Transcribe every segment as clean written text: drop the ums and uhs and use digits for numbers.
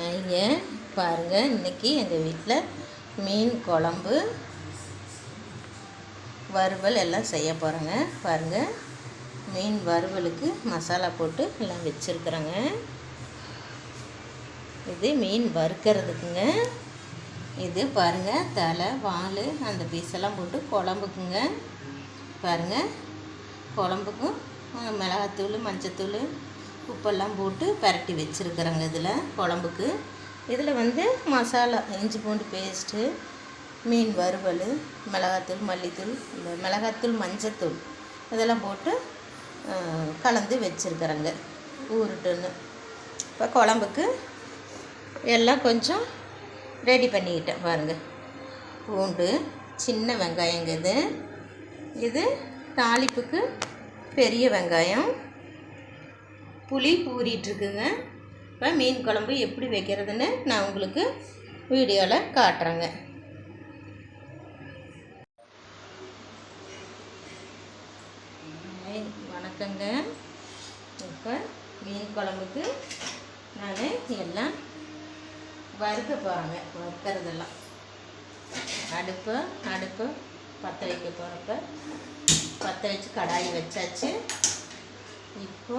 இங்கே பாருங்கள், இன்றைக்கி எங்கள் வீட்டில் மீன் குழம்பு வறுவல் எல்லாம் செய்ய போகிறோங்க. பாருங்கள், மீன் வறுவலுக்கு மசாலா போட்டு எல்லாம் வச்சுருக்குறோங்க. இது மீன் வறுக்கிறதுக்குங்க. இது பாருங்கள், தலை வால் அந்த பீஸெல்லாம் போட்டு குழம்புக்குங்க. பாருங்கள், குழம்புக்கும் மிளகாத்தூள் மஞ்சத்தூள் உப்பெல்லாம் போட்டு பரட்டி வச்சுருக்குறோங்க. இதில் குழம்புக்கு இதில் மசாலா இஞ்சி பூண்டு பேஸ்ட்டு, மீன் வறுவல், மிளகாத்தூள் மல்லித்தூள், இந்த மிளகாத்தூள் மஞ்சத்தூள் இதெல்லாம் போட்டு கலந்து வச்சுருக்குறோங்க ஊருட்டுன்னு. இப்போ குழம்புக்கு எல்லாம் கொஞ்சம் ரெடி பண்ணிக்கிட்டேன். பாருங்கள், பூண்டு, சின்ன வெங்காயங்க, இது தாளிப்புக்கு பெரிய வெங்காயம், புளி ஊறிட்டுருக்குங்க. இப்போ மீன் குழம்பு எப்படி வைக்கிறதுன்னு நான் உங்களுக்கு வீடியோவில் காட்டுறேங்க. வணக்கங்க. இப்போ மீன் குழம்புக்கு நான் எல்லாம் வறுக்க போகிறேங்க. வறுக்கிறதெல்லாம் அடுப்பு பற்ற வைக்க போகிறப்ப பற்ற வச்சு கடாயி வச்சாச்சு. இப்போ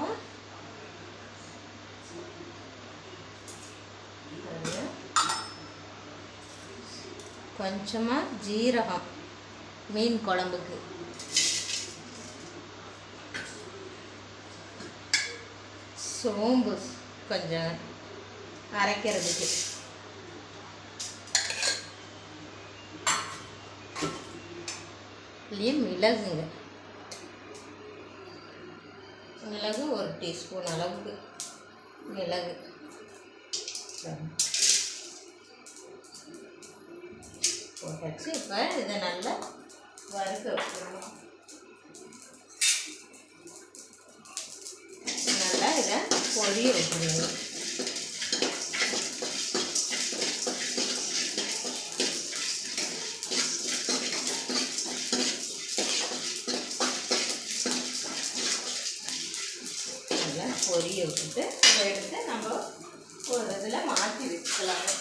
கொஞ்சமாக ஜீரகம், மீன் குழம்புக்கு சோம்பு கொஞ்சம் அரைக்கிறதுக்கு, இல்லையே மிளகுங்க, மிளகு 1 டீஸ்பூன் அளவுக்கு மிளகு போட்டாச்சு. இப்போ இதை நல்லா வறுக்க வைக்கணும். நல்லா இதை பொரிய வைக்கணும். நல்லா பொரிய விட்டுட்டு இதை எடுத்து நம்ம ஒரு இதில் மாற்றி வச்சுக்கலாங்க.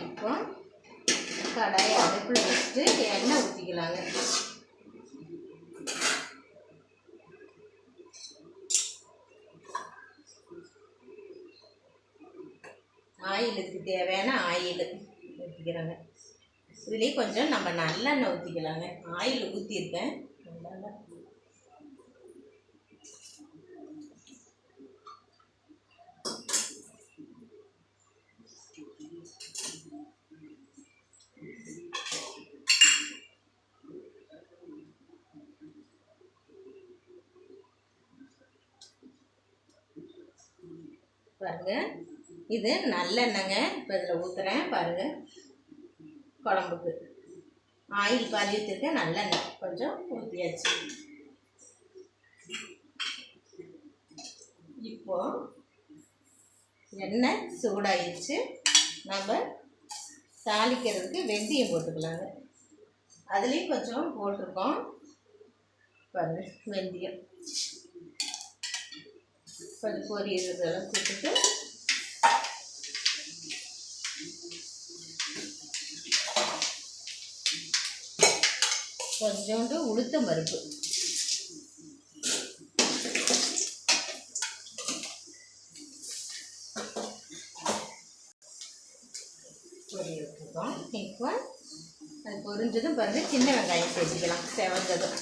இப்போ கடாயை அடுப்பில் வச்சுட்டு எண்ணெய் ஊற்றிக்கலாங்க. ஆயிலுக்கு தேவையான ஆயில் ஊற்றிக்கிறாங்க. இதுலேயே கொஞ்சம் நம்ம நல்லெண்ணெய் ஊற்றிக்கலாங்க. ஆயில் ஊற்றிருக்கேன். நல்லெண்ணெய் பாருங்கள், இது நல்லெண்ணெய்ங்க. இப்போ இதில் ஊற்றுறேன். பாருங்கள், குழம்புக்கு ஆயில் பாதி ஊற்றிருக்கேன், நல்லெண்ணெய் கொஞ்சம் ஊற்றியாச்சு. இப்போ எண்ணெய் சூடாகிடுச்சு. நம்ம தாளிக்கிறதுக்கு வெந்தயம் போட்டுக்கலாங்க. அதுலேயும் கொஞ்சம் போட்டிருக்கோம். பாருங்கள், வெந்தயம் கொஞ்சம் பொரியறதெல்லாம் கூப்பிட்டு கொஞ்சோண்டு உளுத்தம் பருப்பு, பொரிய விட்டுருக்கோம். இப்போ அது பொரிஞ்சதும் பாருங்கள், சின்ன வெங்காயம் சேர்த்துக்கலாம். செவந்ததும்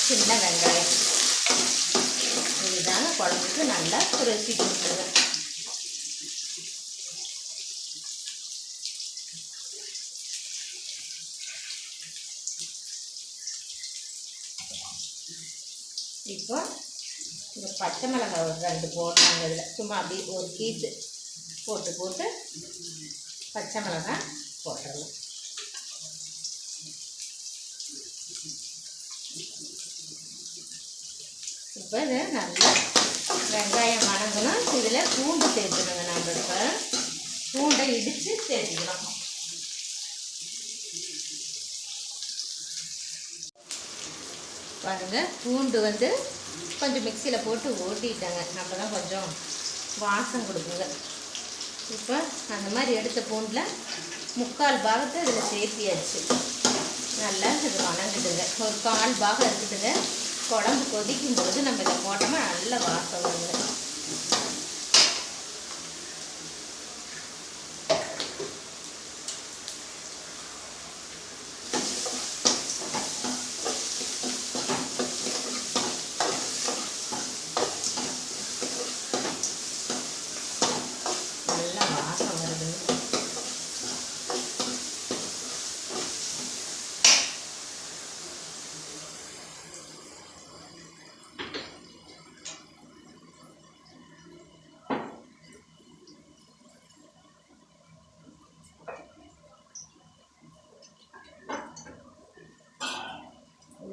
சின்ன வெங்காயம் இதுதாங்க குழம்புக்கு நல்லா ருசி கொடுத்துருவேன். இப்போ இந்த பச்சை மிளகாய் ஒரு 2 போட்டாங்க. இதில் சும்மா அப்படி ஒரு பீஸு போட்டு பச்சை மிளகாய் போட்டுடலாம். இப்போ இது நல்லா வெங்காயம் வணங்கணும். இதில் பூண்டு சேர்த்துணுங்க. நம்ம இப்போ பூண்டை இடித்து சேர்த்துக்கலாம். பாருங்கள், பூண்டு கொஞ்சம் மிக்சியில் போட்டு ஓட்டிட்டாங்க. அப்போ தான் கொஞ்சம் வாசம் கொடுக்குங்க. இப்போ அந்த மாதிரி எடுத்த பூண்டில் 3/4 பாகத்தை இதில் சேர்த்தியாச்சு. நல்லா இது வணங்குதுங்க. ஒரு 1/4 பாகம் இருக்குதுங்க. குழம்பு கொதிக்கும் பொழுது நம்ம இதை போட்டோம்னா நல்ல வாசம் வருங்க.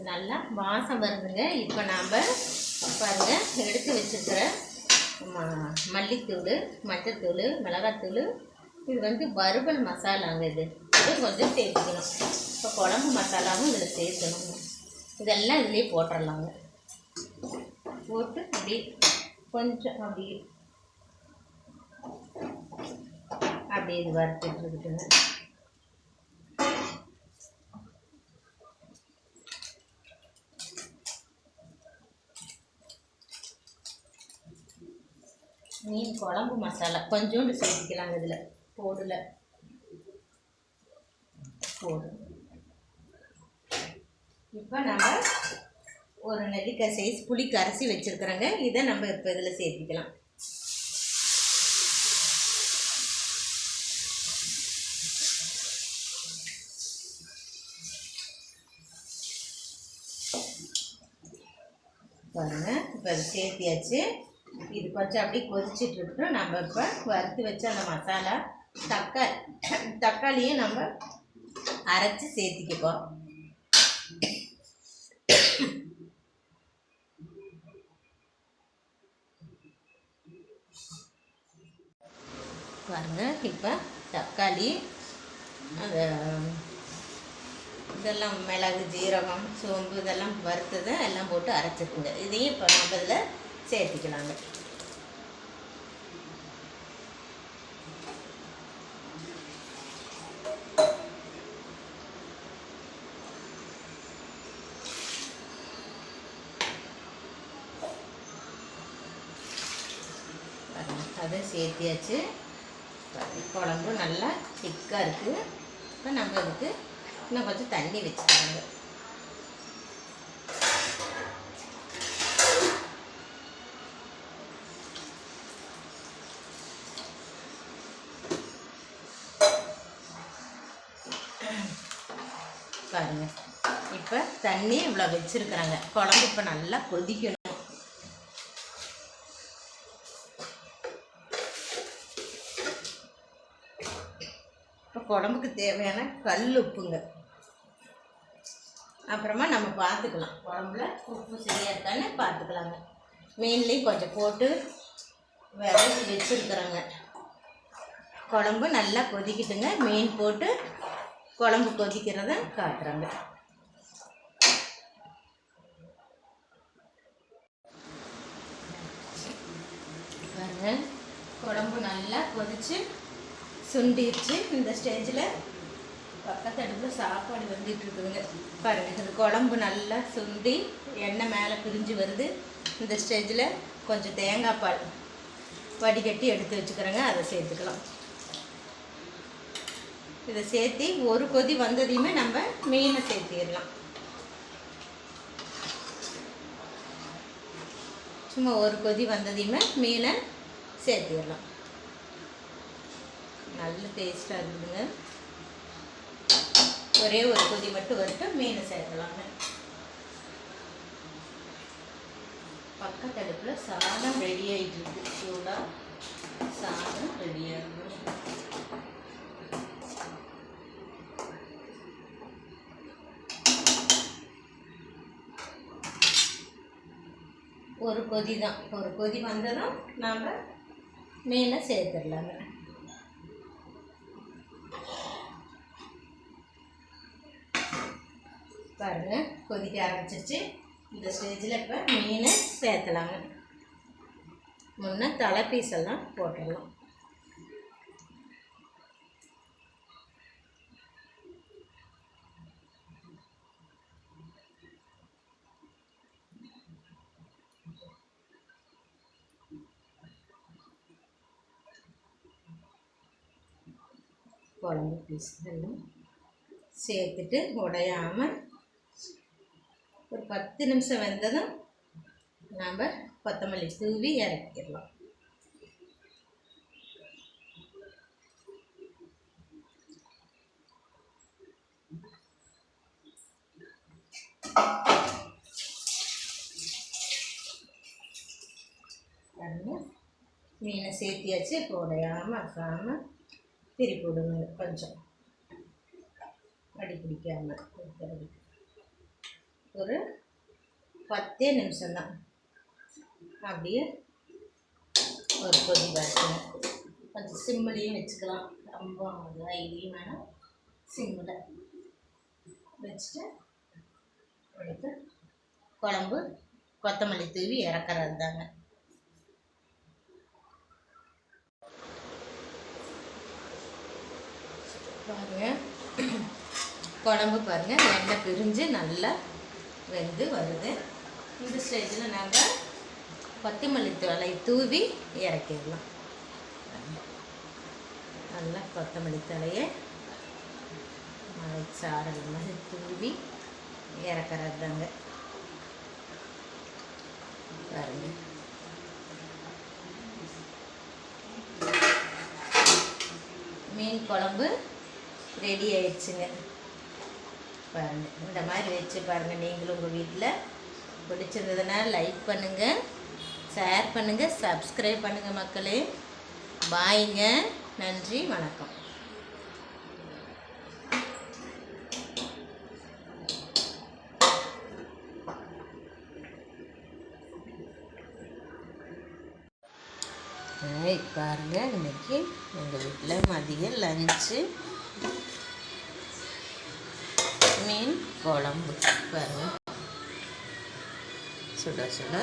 நல்லா வாசம் வருதுங்க. இப்போ நாம் பாருங்கள், எடுத்து வச்சுருக்கிற மல்லித்தூள், மஞ்சத்தூள், மிளகாத்தூள், இது வறுவல் மசாலாங்க. இது கொஞ்சம் சேர்த்துக்கணும். இப்போ குழம்பு மசாலாவும் இதில் சேர்க்கணுங்க. இதெல்லாம் இதுலேயே போட்டுடலாங்க. போட்டு அப்படி கொஞ்சம் அப்படியே இது வறுத்துட்டு இருக்குதுங்க. மீன் குழம்பு மசாலா கொஞ்சோண்டு சேர்த்துக்கலாங்க. இதில் போடல போடும். இப்போ நம்ம ஒரு நெல்லிக்காய் சைஸ் புளி கரைச்சி வச்சுருக்குறோங்க. இதை நம்ம இப்போ இதில் சேர்த்திக்கலாம். பாருங்க, இப்போ அதை சேர்த்தியாச்சு. இது கொஞ்சம் அப்படியே கொதிச்சுட்டு இருக்கட்டும். நம்ம இப்போ வறுத்து வச்சு அந்த மசாலா தக்காளியும் நம்ம அரைச்சி சேர்த்திக்கப்போம். பாருங்க, இப்போ தக்காளி, அந்த இதெல்லாம் மிளகு, ஜீரகம், சோம்பு இதெல்லாம் வறுத்ததை எல்லாம் போட்டு அரைச்சிருக்குங்க. இதையும் இப்போ நம்ம இதில் சேர்த்திக்கலாங்க. அதை சேர்த்தியாச்சு. குழம்பு நல்லா திக்காக இருக்குது. இப்போ நம்ம இதுக்கு இன்னும் கொஞ்சம் தண்ணி வச்சுக்கோங்க. பாருங்க, இப்போ தண்ணி இவ்வளோ வச்சுருக்குறாங்க. குழம்பு இப்போ நல்லா கொதிக்கணும். இப்போ குழம்புக்கு தேவையான கல் உப்புங்க. அப்புறமா நம்ம பார்த்துக்கலாம், குழம்புல உப்பு சரியாக இருக்கான்னு பார்த்துக்கலாங்க. மீன்லேயும் கொஞ்சம் போட்டு விரைச்சி வச்சுருக்குறோங்க. குழம்பு நல்லா கொதிக்கிட்டுங்க. மீன் போட்டு குழம்பு கொதிக்கிறத காட்டுறாங்க. பாருங்க, குழம்பு நல்லா கொதிச்சு சுண்டிடுச்சு. இந்த ஸ்டேஜில் பக்கத்து அடுப்பில் சாப்பாடு வந்துட்டு இருக்குதுங்க. பாருங்கள், இது குழம்பு நல்லா சுண்டி எண்ணெய் மேலே பிரிஞ்சு வருது. இந்த ஸ்டேஜில் கொஞ்சம் தேங்காய் பால் வடிகட்டி எடுத்து வச்சுக்கிறேங்க. அதை சேர்த்துக்கலாம். இதை சேர்த்து ஒரு கொதி வந்ததையுமே நம்ம மீனை சேர்த்திடலாம். சும்மா ஒரு கொதி வந்ததையுமே மீனை சேர்த்திடலாம். நல்ல டேஸ்ட்டாக இருக்குதுங்க. ஒரே ஒரு கொதி மட்டும் வரட்டும், மீனை சேர்க்கலாங்க. பக்கத்தடுப்பில் சாதம் ரெடி ஆகிட்டு இருக்கு. சூடாக சாதம் ரெடியாகும். ஒரு கொதி தான். ஒரு கொதி வந்ததும் நாம் மீனை சேர்த்துடலாங்க. பாருங்கள் கொதிக்க ஆரம்பிச்சிருச்சு. இந்த ஸ்டேஜில் இப்போ மீனை சேர்த்தலாங்க. முன்னே தலை பீஸ் எல்லாம் போட்டுடலாம். குழம்பு பீஸ் எல்லாம் சேர்த்துட்டு உடையாமல் ஒரு 10 நிமிஷம் வெந்ததும் நம்ம கொத்தமல்லி தூவி இறக்கிடலாம். மீனை சேர்த்தியாச்சு. உடையாமல் ஆக்காமல் திருப்பி விடுங்க. கொஞ்சம் அடி பிடிக்காமல் ஒரு 10 நிமிஷம்தான். அப்படியே ஒரு கொதி வரணும். கொஞ்சம் சிம்மிலையும் வச்சுக்கலாம். ரொம்ப இதையும் வேணாம், சிம்மில் வச்சுட்டு எடுத்து குழம்பு கொத்தமல்லி தூவி இறக்குறது தாங்க. பாருங்கள் குழம்பு பாருங்கள் எண்ணெய் பிரிஞ்சு நல்லா வெந்து வருது. இந்த ஸ்டேஜில் நாங்கள் கொத்தமல்லி தழை தூவி இறக்கிடலாம். நல்லா கொத்தமல்லி தழையை மலைச்சாரல் மாதிரி தூவி இறக்குறது தாங்க. பாருங்கள் மீன் குழம்பு ரெடி ஆயிடுச்சுங்க. பாருங்கள் இந்த மாதிரி வச்சு பாருங்கள். நீங்களும் உங்கள் வீட்டில் பிடிச்சிருந்ததுன்னா லைக் பண்ணுங்கள், ஷேர் பண்ணுங்கள், சப்ஸ்கிரைப் பண்ணுங்கள் மக்களே. பாய்ங்க. நன்றி, வணக்கம். பாருங்கள் இன்றைக்கி எங்கள் வீட்டில் மதிய லஞ்சு மீன் குழம்பு. பாருங்கள் சுட சுட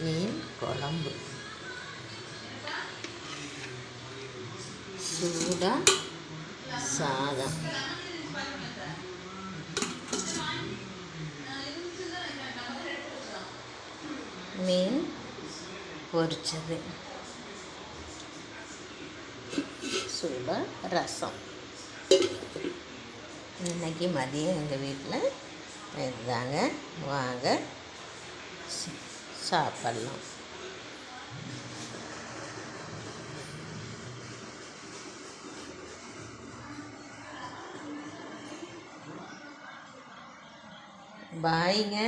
மீன் குழம்பு, சூடாக சாதம், மீன் பொரிச்சது, சூடாக ரசம். இன்றைக்கி மதியம் எங்கள் வீட்டில் இதுதாங்க. வாங்க சாப்பிட்லாம். பாய்ங்க.